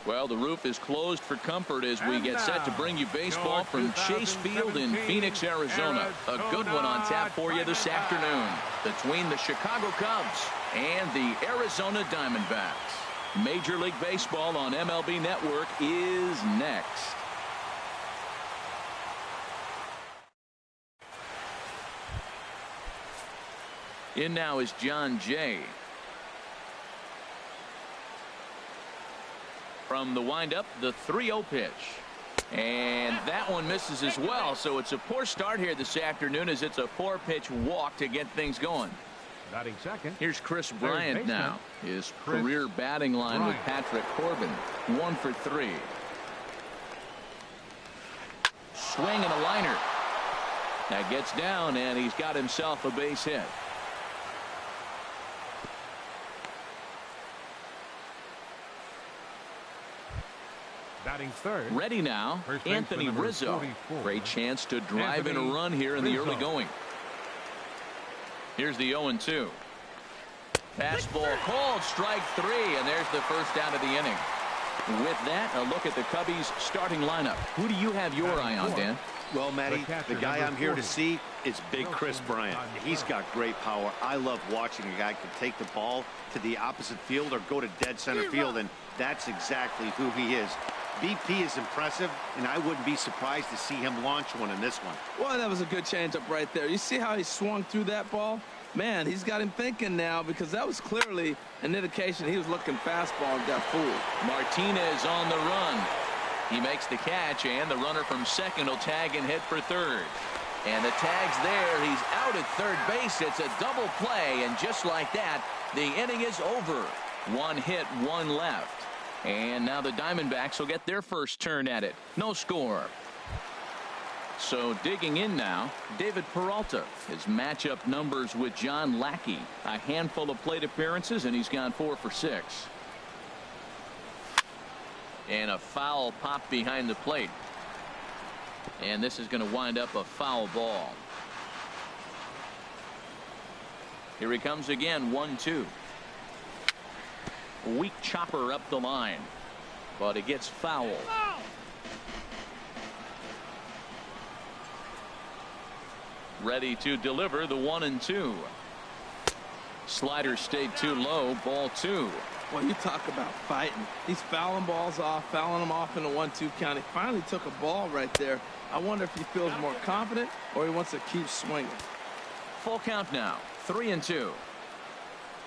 Well, the roof is closed for comfort as we get set to bring you baseball from Chase Field in Phoenix, Arizona. A good one on tap for you this afternoon between the Chicago Cubs and the Arizona Diamondbacks. Major League Baseball on MLB Network is next. In now is John Jay. From the windup, the 3-0 pitch. And that one misses as well, so it's a poor start here this afternoon as it's a 4-pitch walk to get things going. Batting second. Here's Chris Bryant now. His career batting line with Patrick Corbin. 1 for 3. Swing and a liner. That gets down, and he's got himself a base hit. Batting third. Ready now, Anthony Rizzo. 44. Great chance to drive in a run here in the early going. Here's the 0-2. Fastball called, strike 3, and there's the first out of the inning. With that, a look at the Cubbies starting lineup. Who do you have your eye on, Dan? Well, Matty, the guy I'm here to see is big Chris Bryant. He's got great power. I love watching a guy can take the ball to the opposite field or go to dead center field, and that's exactly who he is. BP is impressive, and I wouldn't be surprised to see him launch one in this one. Well, that was a good changeup right there. You see how he swung through that ball? Man, he's got him thinking now, because that was clearly an indication he was looking fastball and got fooled. Martinez on the run. He makes the catch, and the runner from second will tag and hit for third. And the tag's there. He's out at third base. It's a double play, and just like that, the inning is over. 1 hit, 1 left. And now the Diamondbacks will get their first turn at it. No score. So digging in now, David Peralta. His matchup numbers with John Lackey. A handful of plate appearances, and he's gone 4 for 6. And a foul pop behind the plate. And this is going to wind up a foul ball. Here he comes again, 1-2. Weak chopper up the line, but it gets foul. Ready to deliver the 1-2. Slider stayed too low, ball 2. Well, you talk about fighting. He's fouling balls off, fouling them off in the 1-2 count. He finally took a ball right there. I wonder if he feels more confident or he wants to keep swinging. Full count now, 3-2.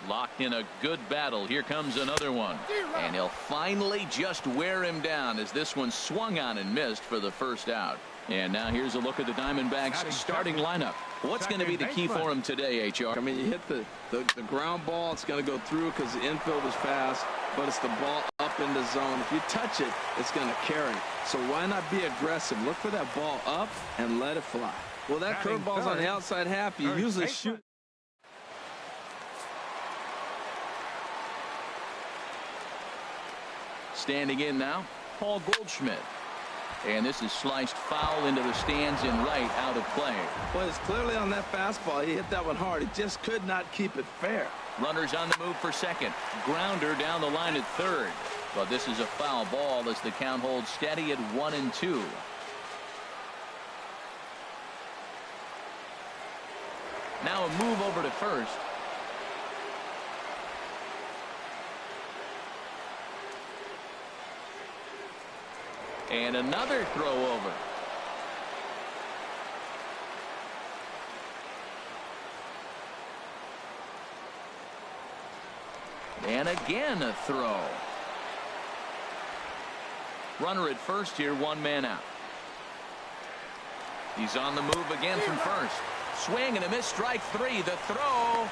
Locked in a good battle. Here comes another one. And he'll finally just wear him down as this one swung on and missed for the first out. And now here's a look at the Diamondbacks starting lineup. What's going to be the key for him today, H.R.? I mean, you hit the ground ball, it's going to go through because the infield is fast, but it's the ball up in the zone. If you touch it, it's going to carry. So why not be aggressive? Look for that ball up and let it fly. Well, that curveball's on the outside half. You usually shoot. Standing in now, Paul Goldschmidt. And this is sliced foul into the stands and right, out of play. Well, it's clearly on that fastball. He hit that one hard. He just could not keep it fair. Runners on the move for second. Grounder down the line at third. But this is a foul ball as the count holds steady at 1-2. Now a move over to first. And another throw over. And again a throw. Runner at first here, 1 man out. He's on the move again from first. Swing and a miss, strike 3. The throw.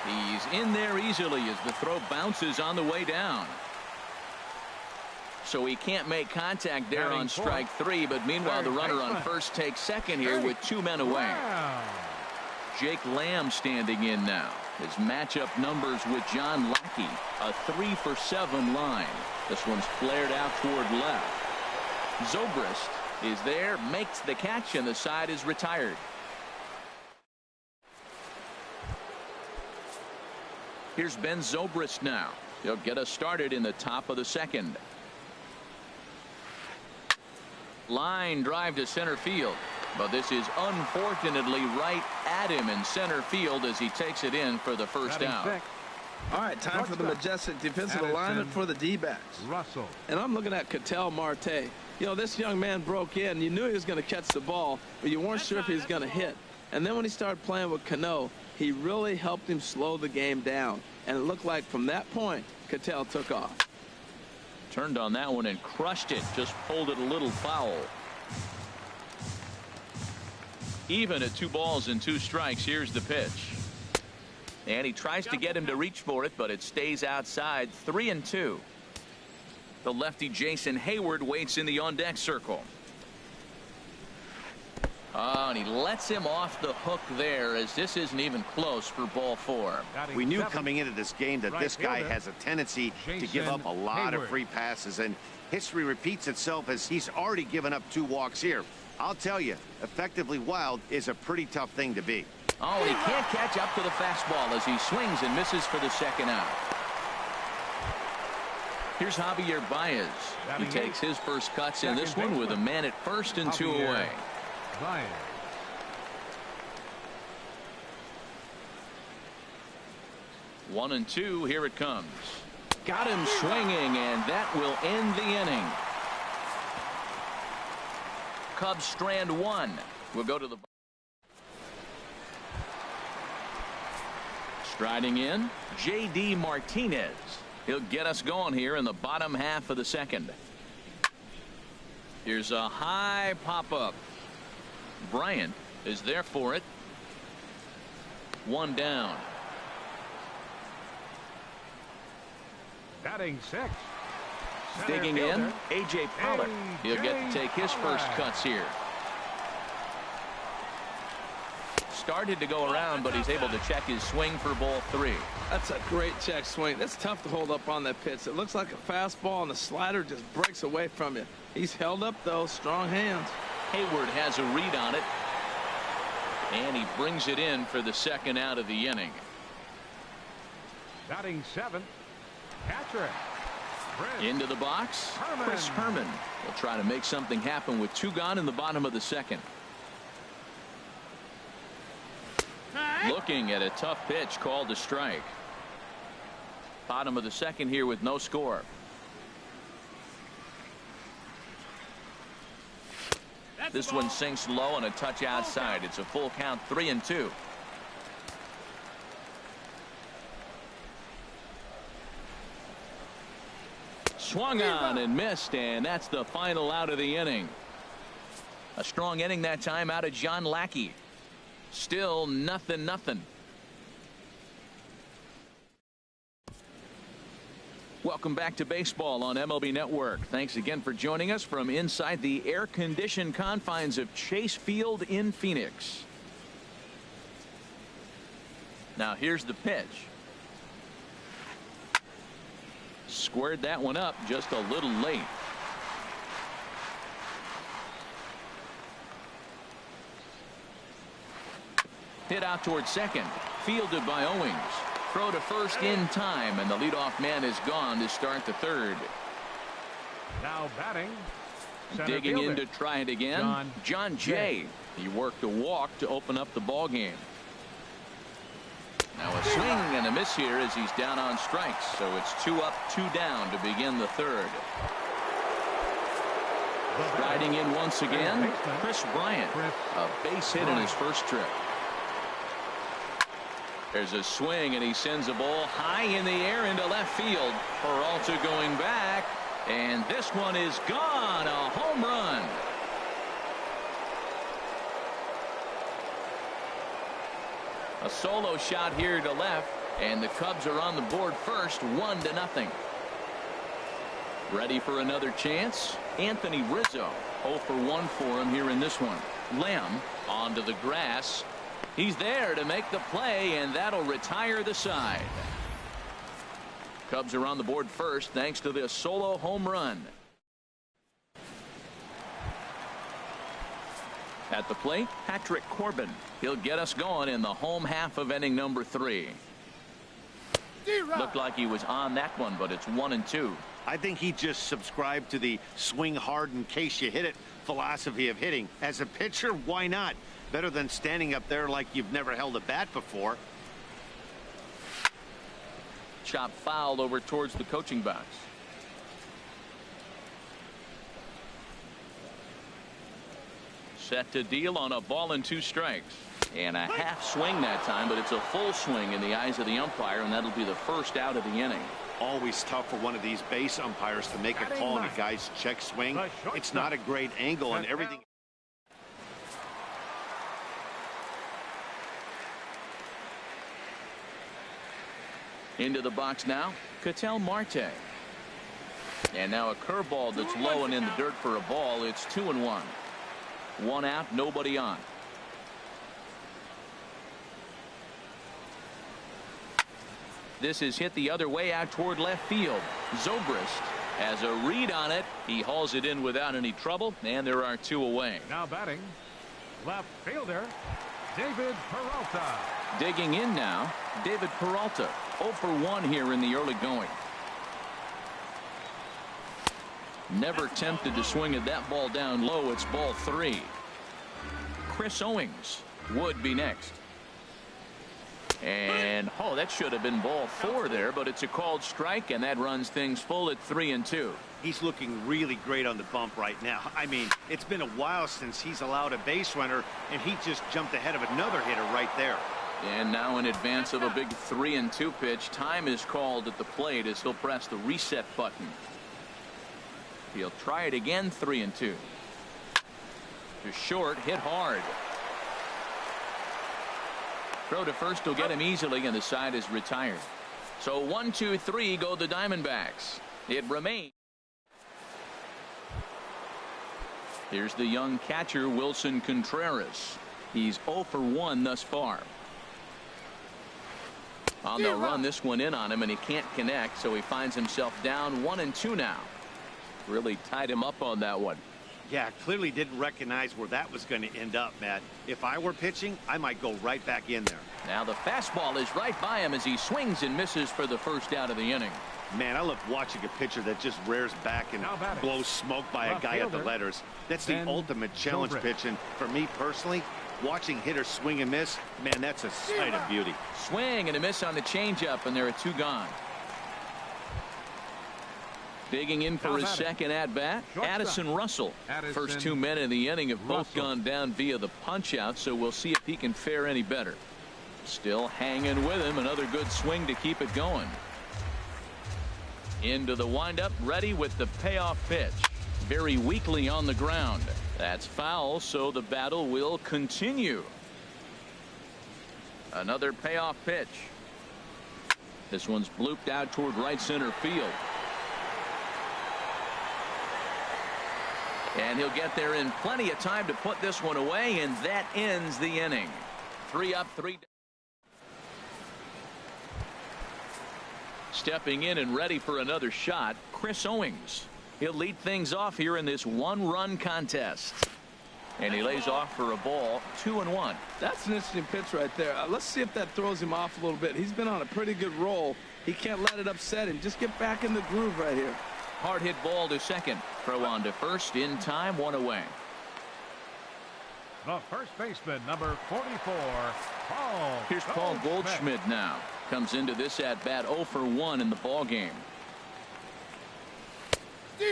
He's in there easily as the throw bounces on the way down. So he can't make contact there on strike 3, but meanwhile the runner on first takes second here with 2 men away. Jake Lamb standing in now. His matchup numbers with John Lackey. A 3 for 7 line. This one's flared out toward left. Zobrist is there, makes the catch, and the side is retired. Here's Ben Zobrist now. He'll get us started in the top of the second. Line drive to center field. But this is unfortunately right at him in center field as he takes it in for the first out. All right, time for the majestic defensive alignment for the D-backs. Russell. And I'm looking at Ketel Marte. You know, this young man broke in. You knew he was going to catch the ball, but you weren't sure if he was going to hit. And then when he started playing with Cano, he really helped him slow the game down. And it looked like from that point, Ketel took off. Turned on that one and crushed it. Just pulled it a little foul. Even at 2 balls and 2 strikes. Here's the pitch. And he tries to get him to reach for it, but it stays outside. 3-2. The lefty Jason Hayward waits in the on-deck circle. Oh, and he lets him off the hook there as this isn't even close for ball 4. We knew coming into this game that this guy has a tendency to give up a lot of free passes, and history repeats itself as he's already given up 2 walks here. I'll tell you, effectively wild is a pretty tough thing to be. Oh, and he can't catch up to the fastball as he swings and misses for the second out. Here's Javier Baez. He takes his first cuts in this one with a man at first and 2 away. 1-2. Here it comes. Got him swinging, and that will end the inning. Cubs strand 1. We'll go to the striding in, J.D. Martinez. He'll get us going here in the bottom half of the second. Here's a high pop-up. Bryant is there for it. 1 down. Batting 6. Digging in, A.J. Pollock. He'll get to take his first cuts here. Started to go around, but he's able to check his swing for ball 3. That's a great check swing. That's tough to hold up on that pitch. It looks like a fastball, and the slider just breaks away from you. He's held up, though. Strong hands. Hayward has a read on it, and he brings it in for the second out of the inning. Batting 7. Catcher. Into the box, Chris Herman will try to make something happen with 2 gone in the bottom of the second. Looking at a tough pitch called a strike. Bottom of the second here with no score. This one sinks low and a touch outside. It's a full count, 3-2. Swung on and missed, and that's the final out of the inning. A strong inning that time out of John Lackey. Still 0-0. Welcome back to baseball on MLB Network. Thanks again for joining us from inside the air-conditioned confines of Chase Field in Phoenix. Now here's the pitch. Squared that one up just a little late. Hit out towards second. Fielded by Owings. Throw to first in time, and the leadoff man is gone to start the third. Now batting. Digging in to try it again. John Jay. He worked a walk to open up the ball game. Now a swing and a miss here as he's down on strikes. So it's 2 up, 2 down to begin the third. Riding in once again, Chris Bryant. A base hit in his first trip. There's a swing, and he sends a ball high in the air into left field. Peralta going back, and this one is gone. A home run. A solo shot here to left, and the Cubs are on the board first, 1-0. Ready for another chance? Anthony Rizzo, 0 for 1 for him here in this one. Lamb onto the grass. He's there to make the play, and that'll retire the side. Cubs are on the board first thanks to this solo home run. At the plate, Patrick Corbin. He'll get us going in the home half of inning number 3. Looked like he was on that one, but it's 1-2. I think he just subscribed to the swing hard in case you hit it philosophy of hitting. As a pitcher, why not? Better than standing up there like you've never held a bat before. Chop fouled over towards the coaching box. Set to deal on a ball and 2 strikes. And a half swing that time, but it's a full swing in the eyes of the umpire, and that'll be the first out of the inning. Always tough for one of these base umpires to make a call on a guy's check swing. It's not a great angle and everything. Into the box now, Ketel Marte. And now a curveball that's low and in the dirt for a ball. It's 2-1. 1 out, nobody on. This is hit the other way out toward left field. Zobrist has a read on it. He hauls it in without any trouble, and there are 2 away. Now batting, left fielder, David Peralta. Digging in now, David Peralta. 0 for 1 here in the early going. Never tempted to swing at that ball down low. It's ball 3. Chris Owings would be next. And oh, that should have been ball 4 there, but it's a called strike, and that runs things full at 3-2. He's looking really great on the bump right now. I mean, it's been a while since he's allowed a base runner, and he just jumped ahead of another hitter right there. And now in advance of a big 3-2 pitch, time is called at the plate as he'll press the reset button. He'll try it again. 3-2. To short, hit hard. Throw to first will get him easily, and the side is retired. So 1-2-3 go the Diamondbacks. It remains. Here's the young catcher, Wilson Contreras. He's 0 for 1 thus far. They'll run this one in on him, and he can't connect, so he finds himself down 1-2 now. Really tied him up on that one. Yeah, clearly didn't recognize where that was going to end up, Matt. If I were pitching, I might go right back in there. Now the fastball is right by him as he swings and misses for the first out of the inning. Man, I love watching a pitcher that just rears back and blows smoke by a guy at the letters. That's the ultimate challenge pitch, and for me personally, watching hitters swing and miss, man, that's a sight of beauty. Swing and a miss on the changeup, and there are 2 gone. Digging in for his second at-bat, Addison Russell. First 2 men in the inning have both gone down via the punch-out, so we'll see if he can fare any better. Still hanging with him. Another good swing to keep it going. Into the windup, ready with the payoff pitch. Very weakly on the ground. That's foul, so the battle will continue. Another payoff pitch. This one's blooped out toward right center field. And he'll get there in plenty of time to put this one away, and that ends the inning. 3 up, 3 down. Stepping in and ready for another shot, Chris Owings. He'll lead things off here in this 1-run contest. And he lays off for a ball. 2-1. That's an interesting pitch right there. Let's see if that throws him off a little bit. He's been on a pretty good roll. He can't let it upset him. Just get back in the groove right here. Hard hit ball to second. Throw on to first in time. 1 away. The first baseman, number 44, Paul. Here's Paul Goldschmidt now. Comes into this at bat 0 for 1 in the ball game.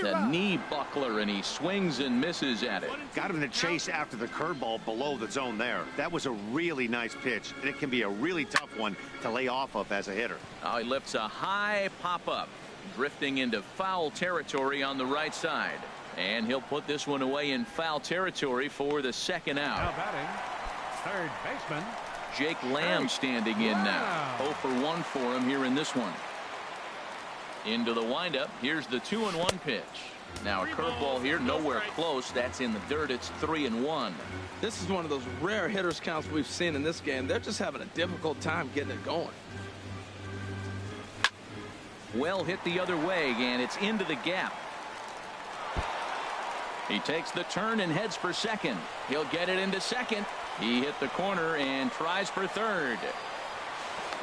The knee buckler, and he swings and misses at it. Got him to chase after the curveball below the zone there. That was a really nice pitch, and it can be a really tough one to lay off of as a hitter. Now he lifts a high pop-up, drifting into foul territory on the right side. And he'll put this one away in foul territory for the second out. Now batting, third baseman, Jake Lamb standing in now. 0 for 1 for him here in this one. Into the windup. Here's the 2-1 pitch. Now a curveball here, nowhere close. That's in the dirt. It's 3-1. This is one of those rare hitters counts we've seen in this game. They're just having a difficult time getting it going. Well hit the other way, and it's into the gap. He takes the turn and heads for second. He'll get it into second. He hit the corner and tries for third.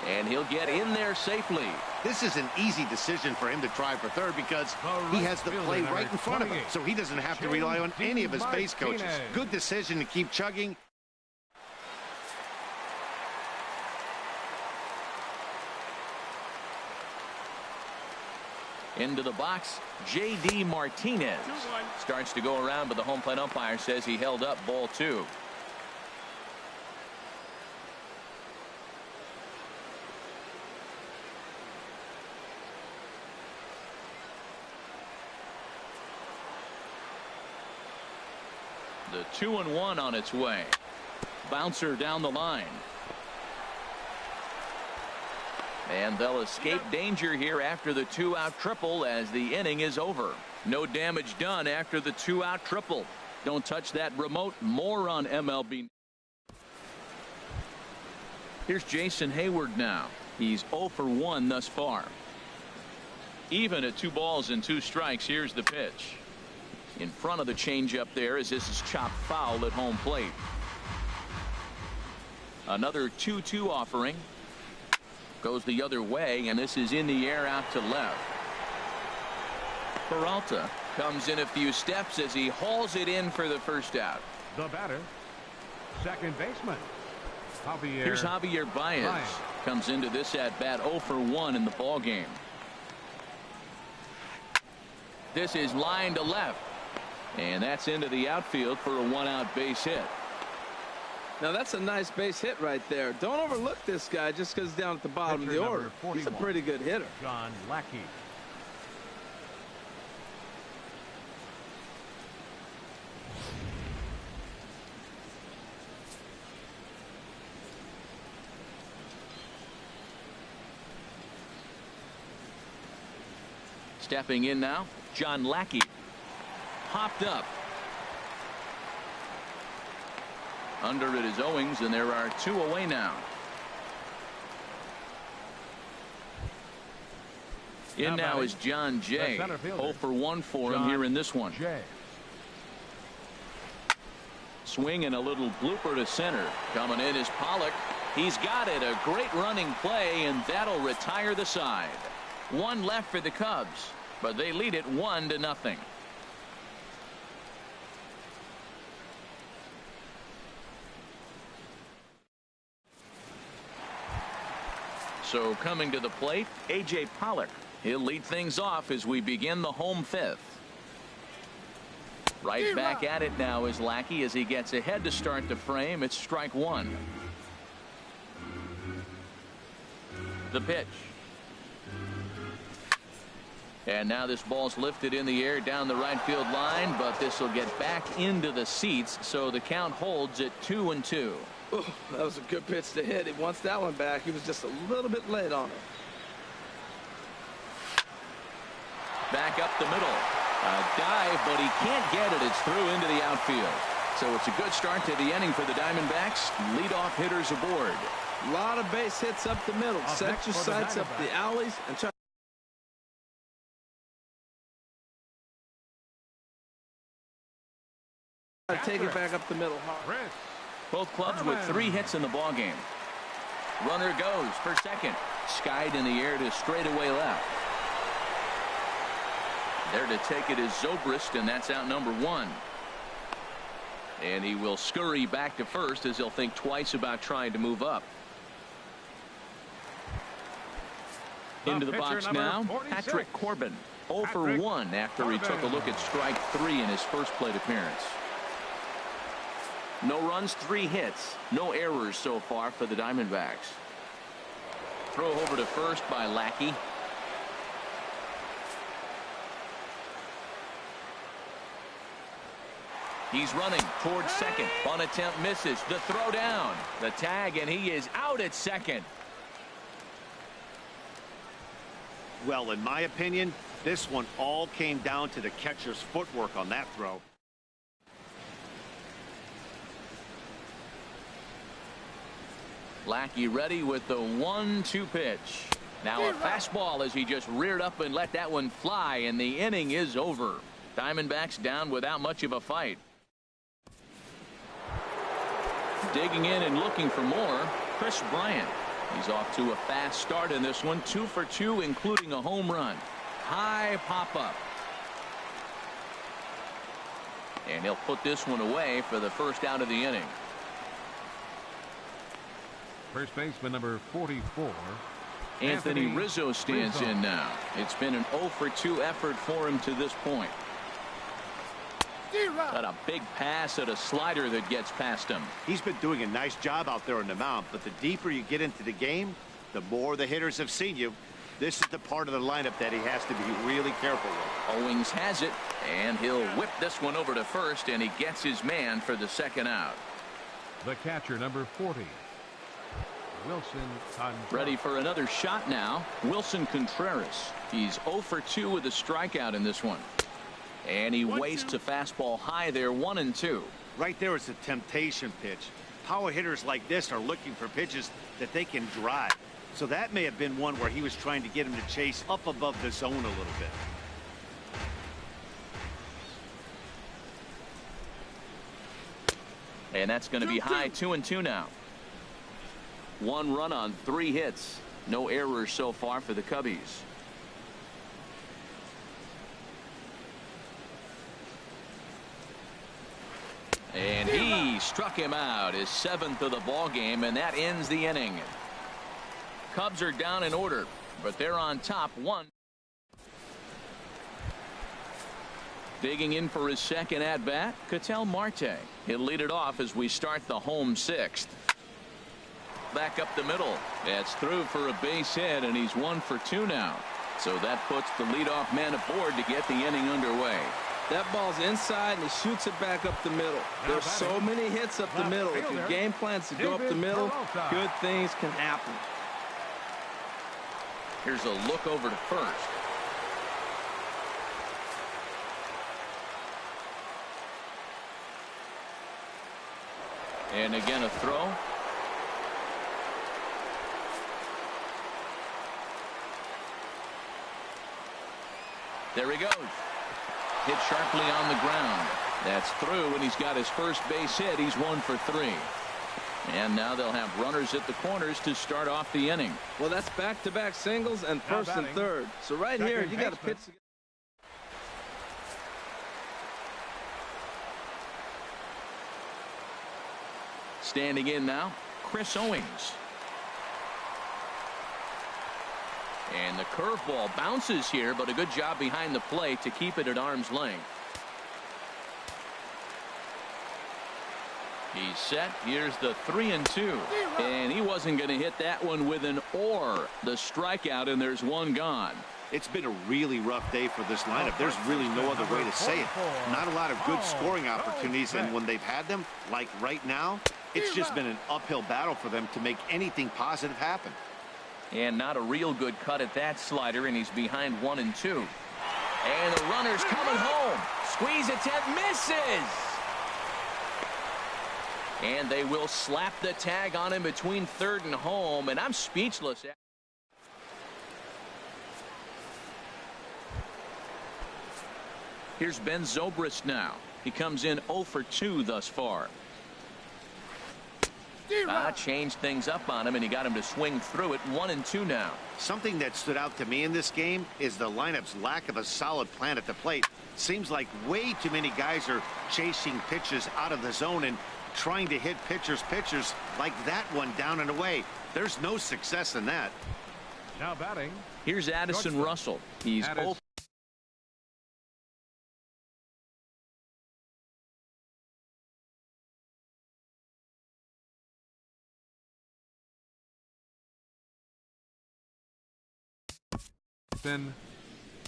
And he'll get in there safely. This is an easy decision for him to try for third because he has the play right in front of him, so he doesn't have to rely on any of his base coaches. Good decision to keep chugging. Into the box, J.D. Martinez starts to go around, but the home plate umpire says he held up ball 2. The 2-1 on its way. Bouncer down the line. And they'll escape danger here after the 2-out triple as the inning is over. No damage done after the 2-out triple. Don't touch that remote. More on MLB. Here's Jason Hayward now. He's 0 for 1 thus far. Even at 2 balls and 2 strikes. Here's the pitch. In front of the changeup there as this is chopped foul at home plate. Another 2-2 offering. Goes the other way, and this is in the air out to left. Peralta comes in a few steps as he hauls it in for the first out. The batter, second baseman, Javier. Here's Javier Baez. Comes into this at bat 0 for 1 in the ball game. This is line to left, and that's into the outfield for a 1-out base hit. Now that's a nice base hit right there. Don't overlook this guy just because he's down at the bottom of the order. He's a pretty good hitter. John Lackey. Stepping in now, John Lackey. Popped up. Under it is Owings, and there are 2 away now. In now is John Jay. 0 for 1 for him here in this one. Swing and a little blooper to center. Coming in is Pollock. He's got it. A great running play, and that'll retire the side. 1 left for the Cubs, but they lead it 1-0. So coming to the plate, A.J. Pollock. He'll lead things off as we begin the home 5th. Right back at it now is Lackey as he gets ahead to start the frame. It's strike 1. The pitch. And now this ball's lifted in the air down the right field line, but this will get back into the seats, so the count holds at 2-2. Ooh, that was a good pitch to hit. He wants that one back. He was just a little bit late on it. Back up the middle. A dive, but he can't get it. It's through into the outfield. So it's a good start to the inning for the Diamondbacks. Leadoff hitters aboard. A lot of base hits up the middle. Set your sights up the alleys and try to take it back up the middle hard. Both clubs with 3 hits in the ball game. Runner goes for second. Skied in the air to straightaway left. There to take it is Zobrist, and that's out number 1. And he will scurry back to first as he'll think twice about trying to move up. Into the box now, Patrick Corbin. 0 for 1 after he took a look at strike 3 in his first plate appearance. No runs, 3 hits. No errors so far for the Diamondbacks. Throw over to first by Lackey. He's running towards second. On attempt misses. The throw down. The tag, and he is out at second. Well, in my opinion, this one all came down to the catcher's footwork on that throw. Lackey ready with the 1-2 pitch. Now a fastball as he just reared up and let that one fly, and the inning is over. Diamondbacks down without much of a fight. Digging in and looking for more, Chris Bryant. He's off to a fast start in this one. 2 for 2, including a home run. High pop up. And he'll put this one away for the first out of the inning. First baseman number 44. Anthony Rizzo stands in now. It's been an 0 for 2 effort for him to this point. Got a big pass at a slider that gets past him. He's been doing a nice job out there on the mound, but the deeper you get into the game, the more the hitters have seen you. This is the part of the lineup that he has to be really careful with. Owings has it, and he'll whip this one over to first, and he gets his man for the second out. The catcher, number 40. Wilson Contreras. Ready for another shot now. Wilson Contreras. He's 0 for 2 with a strikeout in this one. And he wastes a fastball high there, 1-2. Right there is a temptation pitch. Power hitters like this are looking for pitches that they can drive. So that may have been one where he was trying to get him to chase up above the zone a little bit. And that's going to be high, 2-2 now. 1 run on 3 hits. No errors so far for the Cubbies. And he struck him out, his 7th of the ball game, and that ends the inning. Cubs are down in order, but they're on top 1. Digging in for his second at bat, Ketel Marte. He'll lead it off as we start the home 6th. Back up the middle. That's through for a base hit, and he's 1 for 2 now. So that puts the leadoff man aboard to get the inning underway. That ball's inside, and he shoots it back up the middle. There's so many hits up the middle. If your game plan's to go up the middle, good things can happen. Here's a look over to first. And again a throw. There he goes. Hit sharply on the ground. That's through, and he's got his first base hit. He's 1 for 3. And now they'll have runners at the corners to start off the inning. Well, that's back-to-back singles and first and third. So right here, you got to pitch. Standing in now, Chris Owings. And the curveball bounces here, but a good job behind the plate to keep it at arm's length. He's set. Here's the 3-2. And he wasn't going to hit that one with an or. The strikeout, and there's one gone. It's been a really rough day for this lineup. There's really no other way to say it. Not a lot of good scoring opportunities, and when they've had them, like right now, it's just been an uphill battle for them to make anything positive happen. And not a real good cut at that slider, and he's behind 1-2. And the runner's coming home. Squeeze attempt, misses. And they will slap the tag on him between third and home, and I'm speechless. Here's Ben Zobrist now. He comes in 0 for 2 thus far. Changed things up on him, and he got him to swing through it. 1-2 now. Something that stood out to me in this game is the lineup's lack of a solid plan at the plate. Seems like way too many guys are chasing pitches out of the zone and trying to hit pitchers like that one down and away. There's no success in that. Now batting. Here's Addison Russell. He's 0.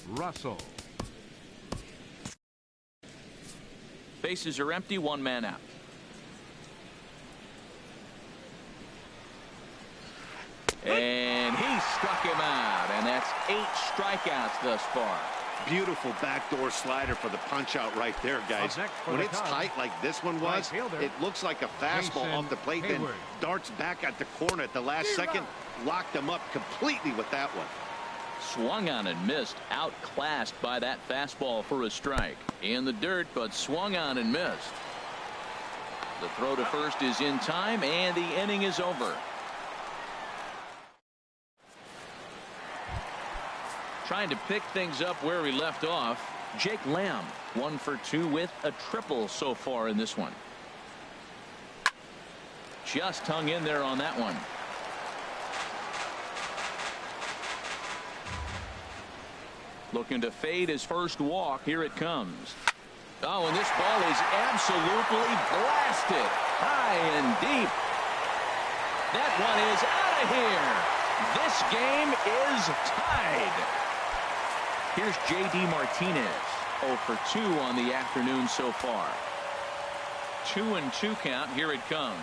Russell. Bases are empty, 1 man out. And he struck him out, and that's 8 strikeouts thus far. Beautiful backdoor slider for the punch out right there, guys. When it's tight like this one was, it looks like a fastball off the plate, then darts back at the corner at the last second. Locked him up completely with that one. Swung on and missed, outclassed by that fastball for a strike. In the dirt, but swung on and missed. The throw to first is in time, and the inning is over. Trying to pick things up where we left off. Jake Lamb 1 for 2 with a triple so far in this one. Just hung in there on that one. Looking to fade his first walk. Here it comes. Oh, and this ball is absolutely blasted high and deep. That one is out of here. This game is tied. Here's J.D. Martinez, 0 for 2 on the afternoon so far. 2-2 count. Here it comes.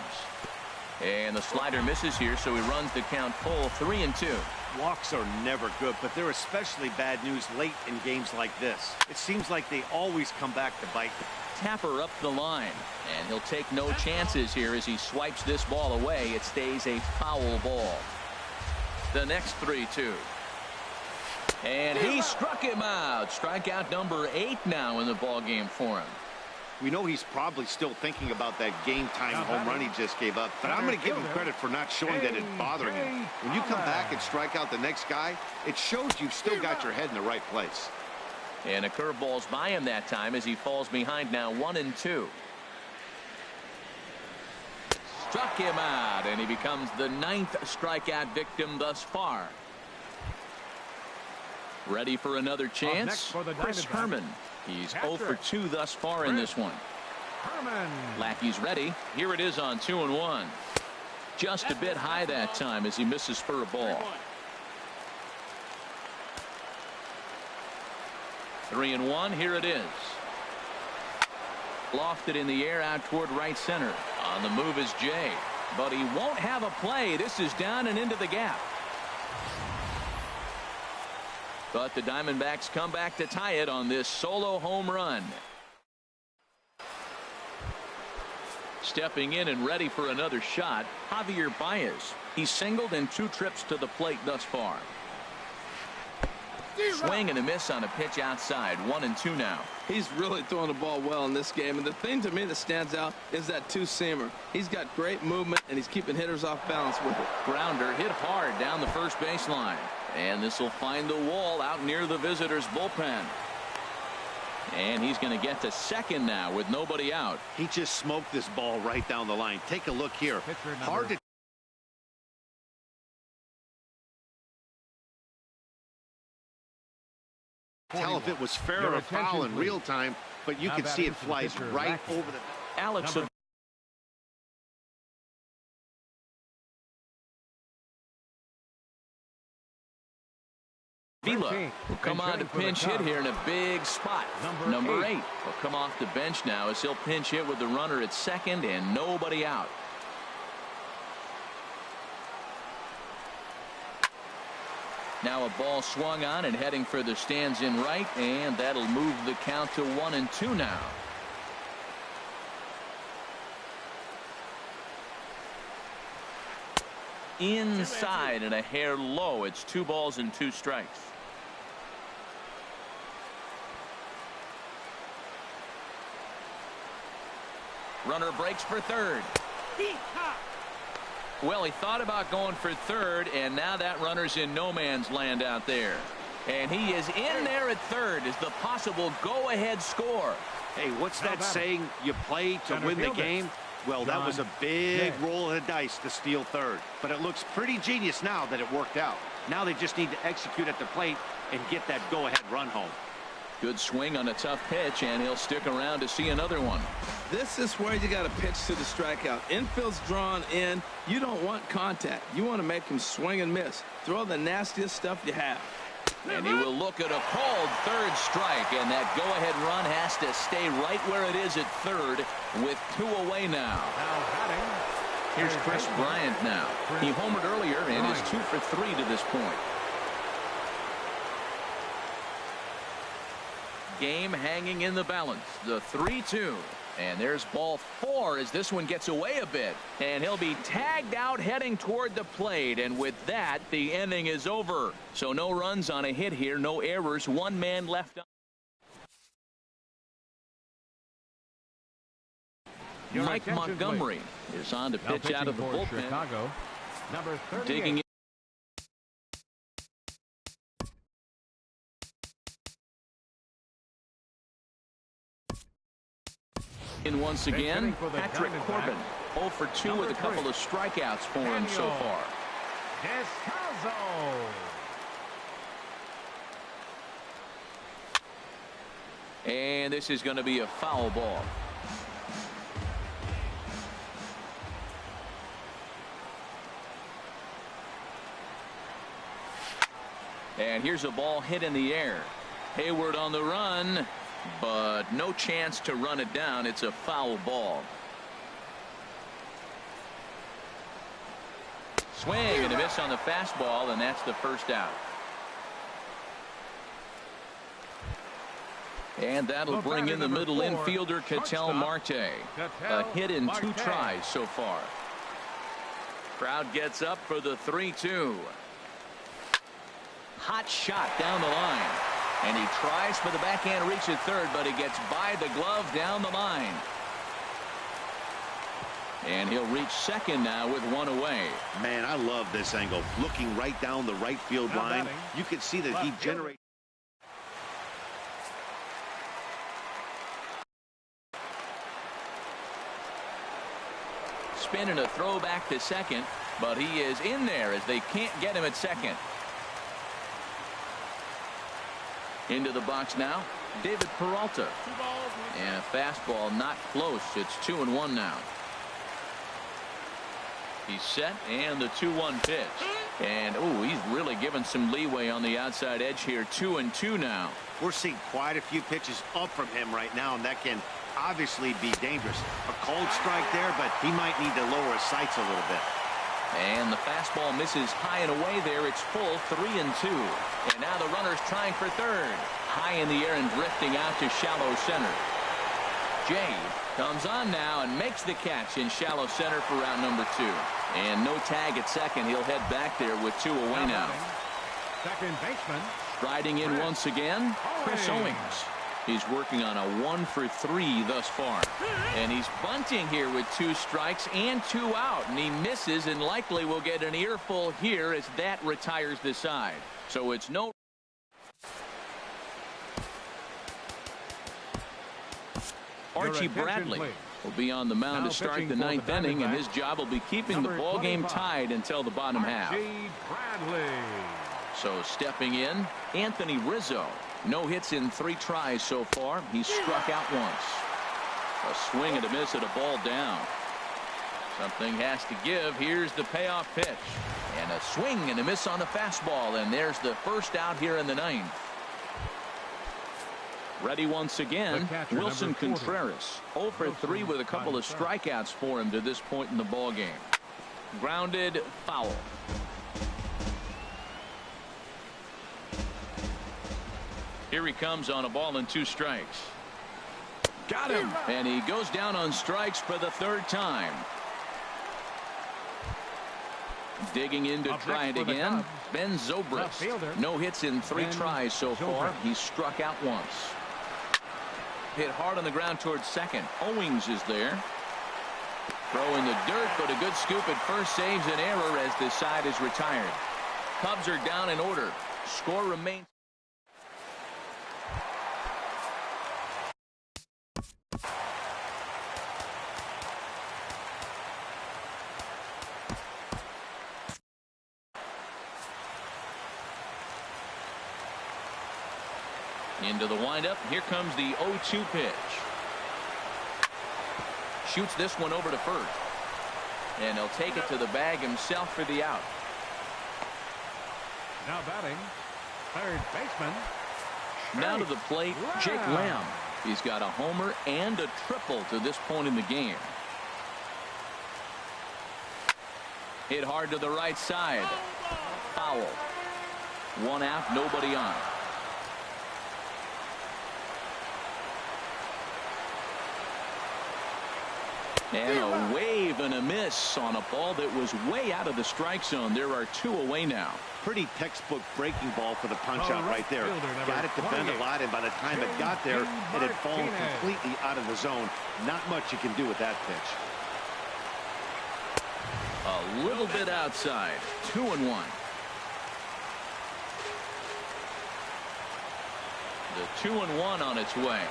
And the slider misses here, so he runs the count full. 3-2. Walks are never good, but they're especially bad news late in games like this. It seems like they always come back to bite. Tapper up the line, and he'll take no chances here as he swipes this ball away. It stays a foul ball. The next 3-2. And he struck him out. Strikeout number 8 now in the ball game for him. We know he's probably still thinking about that game-time home run he just gave up, but I'm going to give him credit for not showing that it's bothering him. When you come back and strike out the next guy, it shows you've still got your head in the right place. And a curveball's by him that time as he falls behind now 1-2. Struck him out, and he becomes the 9th strikeout victim thus far. Ready for another chance? Chris Herman. He's 0 for 2 thus far in this one. Lackey's ready. Here it is on 2-1. Just a bit high that time as he misses for a ball. 3-1. Here it is. Lofted in the air out toward right center. On the move is Jay, but he won't have a play. This is down and into the gap. But the Diamondbacks come back to tie it on this solo home run. Stepping in and ready for another shot, Javier Baez. He's singled in 2 trips to the plate thus far. Swing and a miss on a pitch outside. 1-2 now. He's really throwing the ball well in this game, and the thing to me that stands out is that two-seamer. He's got great movement, and he's keeping hitters off balance with it. Grounder hit hard down the first baseline. And this will find the wall out near the visitors' bullpen. And he's going to get to second now with nobody out. He just smoked this ball right down the line. Take a look here. Hard to tell if it was fair or foul in real time, but you can see it flies right over the... Alex Vila will come on to pinch hit here in a big spot. Number 8 will come off the bench now as he'll pinch hit with the runner at second and nobody out. Now a ball swung on and heading for the stands in right, and that'll move the count to 1-2 now. Inside and a hair low. It's 2 balls and 2 strikes. Runner breaks for third. Well, he thought about going for third, and now that runner's in no man's land out there. And he is in there at third as the possible go-ahead score. Hey, what's that saying? You play to win the game? Well, that was a big roll of the dice to steal third. But it looks pretty genius now that it worked out. Now they just need to execute at the plate and get that go-ahead run home. Good swing on a tough pitch, and he'll stick around to see another one. This is where you got to pitch to the strikeout. Infield's drawn in. You don't want contact. You want to make him swing and miss. Throw the nastiest stuff you have. And he will look at a called third strike, and that go-ahead run has to stay right where it is at third with 2 away now. Here's Chris Bryant now. He homered earlier and is 2 for 3 to this point. Game hanging in the balance. The 3-2. And there's ball 4 as this one gets away a bit. And he'll be tagged out heading toward the plate. And with that, the inning is over. So no runs on a hit here. No errors. 1 man left on. Mike Montgomery is on to pitch out of the bullpen. Chicago, number 38. Digging In once again, Patrick Corbin, 0 for 2 with a couple of strikeouts for him so far. And this is going to be a foul ball. And here's a ball hit in the air. Hayward on the run, but no chance to run it down. It's a foul ball. Swing and a miss on the fastball, and that's the first out. And that'll bring in the middle infielder, Ketel Marte. A hit in 2 tries so far. Crowd gets up for the 3-2. Hot shot down the line. And he tries for the backhand reach at third, but he gets by the glove down the line. And he'll reach second now with 1 away. Man, I love this angle. Looking right down the right field line, you can see that he generates. Spin and a throw back to second, but he is in there as they can't get him at second. Into the box now, David Peralta. And a fastball not close. It's 2-1 now. He's set, and the 2-1 pitch. And, ooh, he's really given some leeway on the outside edge here. 2-2 now. We're seeing quite a few pitches up from him right now, and that can obviously be dangerous. A cold strike there, but he might need to lower his sights a little bit. And the fastball misses high and away there. It's full, 3-2. And now the runner's trying for third. High in the air and drifting out to shallow center. Jay comes on now and makes the catch in shallow center for round number 2. And no tag at second. He'll head back there with 2 away now. Second baseman. Striding in once again, Chris Owings. He's working on a 1 for 3 thus far. And he's bunting here with 2 strikes and 2 out. And he misses and likely will get an earful here as that retires the side. So it's no. Archie Bradley will be on the mound to start the 9th inning, and his job will be keeping the ball game tied until the bottom half. So stepping in, Anthony Rizzo. No hits in 3 tries so far. He's struck out once. A swing and a miss at a ball down. Something has to give. Here's the payoff pitch. And a swing and a miss on the fastball. And there's the first out here in the 9th. Ready once again, Wilson Contreras. 0 for 3 with a couple of strikeouts for him to this point in the ball game. Grounded, foul. Here he comes on a ball and 2 strikes. Got him. And he goes down on strikes for the 3rd time. Digging in to try it again. Ben Zobrist. No hits in 3 tries so far. He's struck out once. Hit hard on the ground towards second. Owings is there. Throw in the dirt, but a good scoop at first saves an error as this side is retired. Cubs are down in order. Score remains. Into the windup. Here comes the 0-2 pitch. Shoots this one over to first. And he'll take it to the bag himself for the out. Now batting, third baseman. Now to the plate, Jake Lamb. He's got a homer and a triple to this point in the game. Hit hard to the right side. Foul. 1 out, nobody on. And a wave and a miss on a ball that was way out of the strike zone. There are 2 away now. Pretty textbook breaking ball for the punch-out right there. Got it to bend a lot, and by the time it got there, it had fallen completely out of the zone. Not much you can do with that pitch. A little bit outside. 2-1. The 2-1 on its way.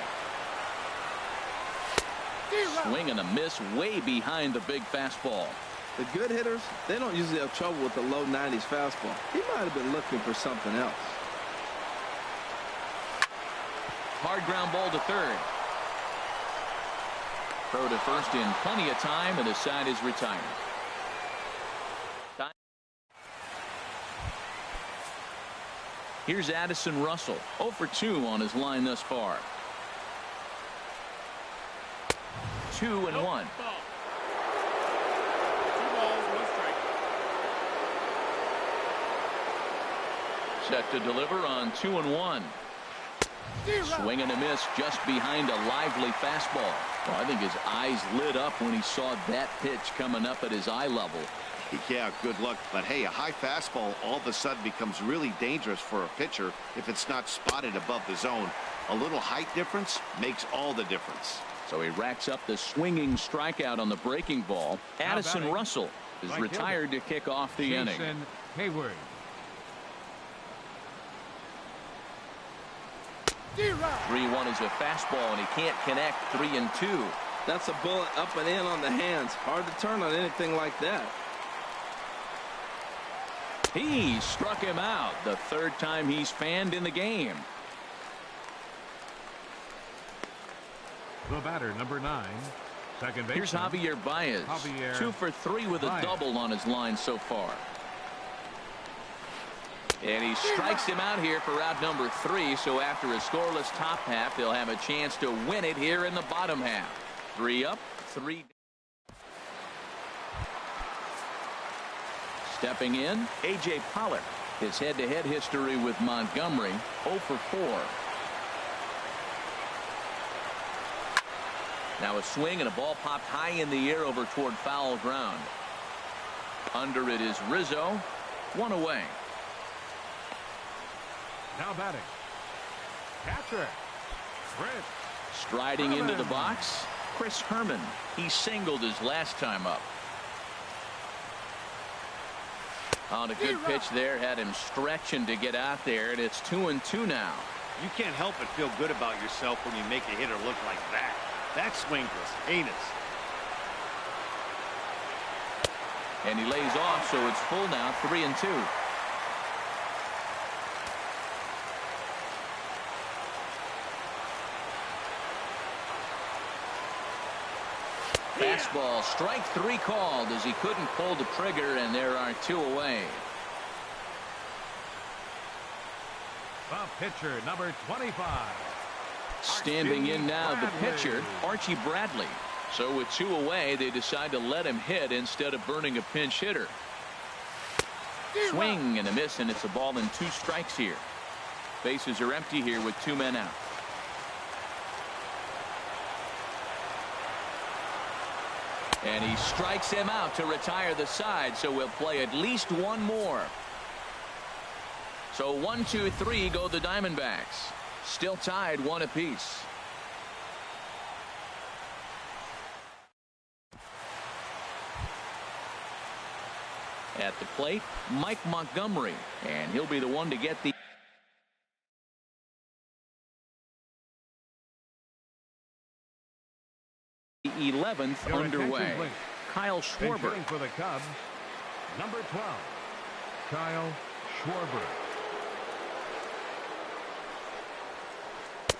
Swing and a miss way behind the big fastball. The good hitters, they don't usually have trouble with the low 90s fastball. He might have been looking for something else. Hard ground ball to third. Throw to first in plenty of time, and the side is retired. Here's Addison Russell, 0 for 2 on his line thus far. 2-1. 2 balls, 1 strike. Set to deliver on 2-1. Swing and a miss just behind a lively fastball. Well, I think his eyes lit up when he saw that pitch coming up at his eye level. Yeah, good luck. But hey, a high fastball all of a sudden becomes really dangerous for a pitcher if it's not spotted above the zone. A little height difference makes all the difference. So he racks up the swinging strikeout on the breaking ball. Addison Russell is retired to kick off the inning. Hayward. 3-1 is a fastball, and he can't connect. 3-2. That's a bullet up and in on the hands. Hard to turn on anything like that. He struck him out the third time he's fanned in the game. The batter, number 9, second baseman. Here's Javier Baez. 2 for 3 with a double on his line so far. And he strikes him out here for out number 3. So after a scoreless top half, they'll have a chance to win it here in the bottom half. 3 up, 3 down. Stepping in, A.J. Pollock. His head-to-head history with Montgomery, 0 for 4. Now a swing and a ball popped high in the air over toward foul ground. Under it is Rizzo. 1 away. Now batting. Catcher. Chris. Striding into the box, Chris Herman. He singled his last time up. On a good pitch there, had him stretching to get out there, and it's 2-2 now. You can't help but feel good about yourself when you make a hitter look like that. That swing was heinous. And he lays off, so it's full now, 3-2. Fastball, strike 3 called as he couldn't pull the trigger, and there are 2 away. The pitcher, number 25. Standing in now, the pitcher, Archie Bradley. So with 2 away, they decide to let him hit instead of burning a pinch hitter. Swing and a miss, and it's a ball and 2 strikes here. Bases are empty here with 2 men out. And he strikes him out to retire the side, so we'll play at least 1 more. So 1, 2, 3 go the Diamondbacks. Still tied 1 apiece. At the plate, Mike Montgomery, and he'll be the one to get the 11th underway. Kyle Schwarber. For the Cubs, number 12, Kyle Schwarber.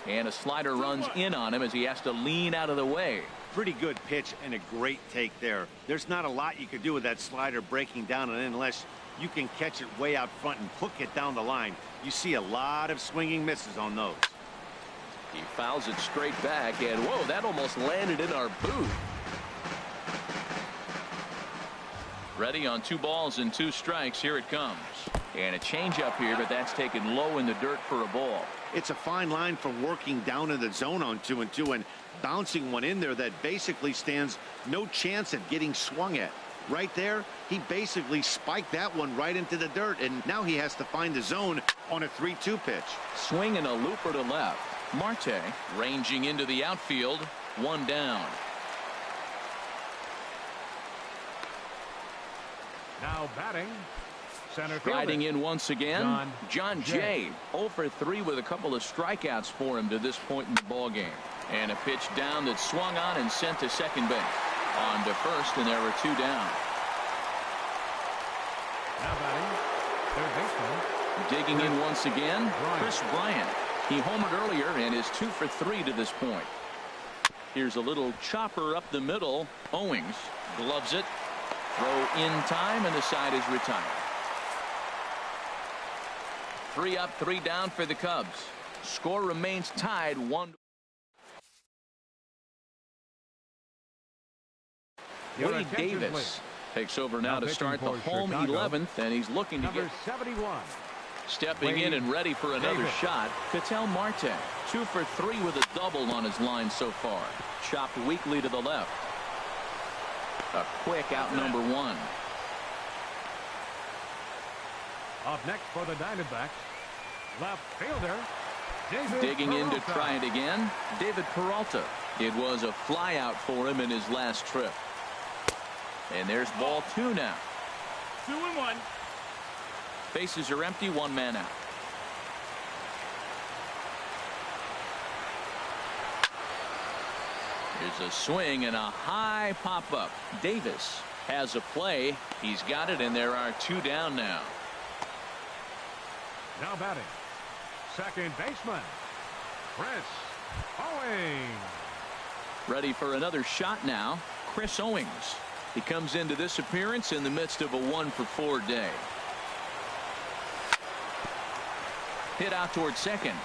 And a slider runs in on him as he has to lean out of the way. Pretty good pitch and a great take there. There's not a lot you could do with that slider breaking down and in unless you can catch it way out front and hook it down the line. You see a lot of swinging misses on those. He fouls it straight back, and whoa, that almost landed in our booth. Ready on 2 balls and 2 strikes. Here it comes. And a changeup here, but that's taken low in the dirt for a ball. It's a fine line from working down in the zone on 2-2 and bouncing one in there that basically stands no chance at getting swung at. Right there, he basically spiked that one right into the dirt, and now he has to find the zone on a 3-2 pitch. Swing and a looper to left. Marte ranging into the outfield. 1 down. Now batting, Center Riding fielder. in once again, John Jay. 0 for 3 with a couple of strikeouts for him to this point in the ball game. And a pitch down that swung on and sent to second base. On to first, and there were 2 down. Now batting, third baseman. Digging in once again, Chris Bryant. He homered earlier and is 2 for 3 to this point. Here's a little chopper up the middle. Owings gloves it. Throw in time, and the side is retired. 3 up, 3 down for the Cubs. Score remains tied 1. Wade Davis takes over now to start the home 11th, and he's looking to get Number 71. stepping in and ready for another shot. Ketel Marte, 2 for 3 with a double on his line so far. Chopped weakly to the left. A quick out number 1. Up next for the Diamondbacks, left fielder David Digging in to Peralta. try it again, David Peralta. It was a flyout for him in his last trip. And there's ball 2 now. 2-1. Bases are empty, 1 man out. There's a swing and a high pop-up. Davis has a play. He's got it, and there are 2 down now. Now batting, second baseman Chris Owings. Ready for another shot now, Chris Owings. He comes into this appearance in the midst of a 1 for 4 day. Hit out toward second.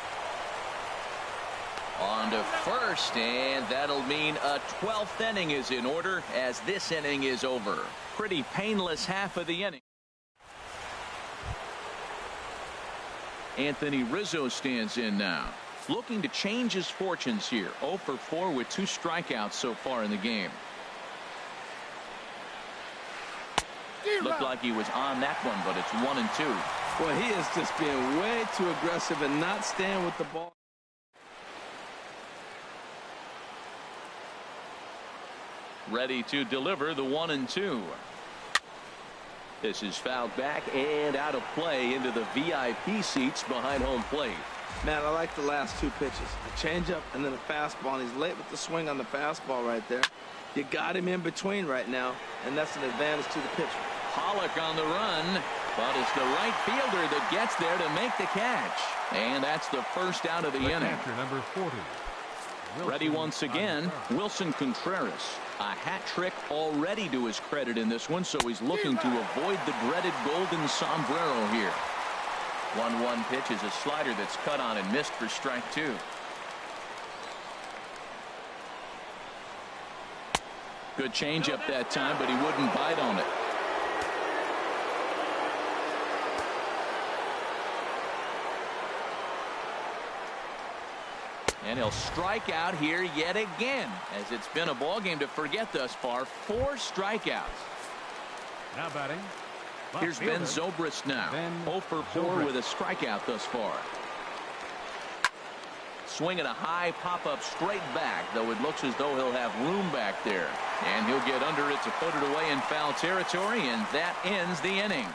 On to first, and that'll mean a 12th inning is in order as this inning is over. Pretty painless half of the inning. Anthony Rizzo stands in now, looking to change his fortunes here. 0 for 4 with 2 strikeouts so far in the game. Looked like he was on that one, but it's 1 and 2. Well, he is just being way too aggressive and not staying with the ball. Ready to deliver the 1 and 2. This is fouled back and out of play into the VIP seats behind home plate. Man, I like the last 2 pitches. A changeup and then a fastball. And he's late with the swing on the fastball right there. You got him in between right now, and that's an advantage to the pitcher. Pollock on the run, but it's the right fielder that gets there to make the catch. And that's the first out of the inning. Catcher number 40. Ready once again, Wilson Contreras. A hat trick already to his credit in this one, so he's looking to avoid the dreaded golden sombrero here. 1-1 pitch is a slider that's cut on and missed for strike 2. Good changeup that time, but he wouldn't bite on it. And he'll strike out here yet again, as it's been a ball game to forget thus far. 4 strikeouts. Now batting, Here's Ben Zobrist now. 0 for 4 with a strikeout thus far. Swinging a high pop-up straight back, though it looks as though he'll have room back there. And he'll get under it to put it away in foul territory, and that ends the inning.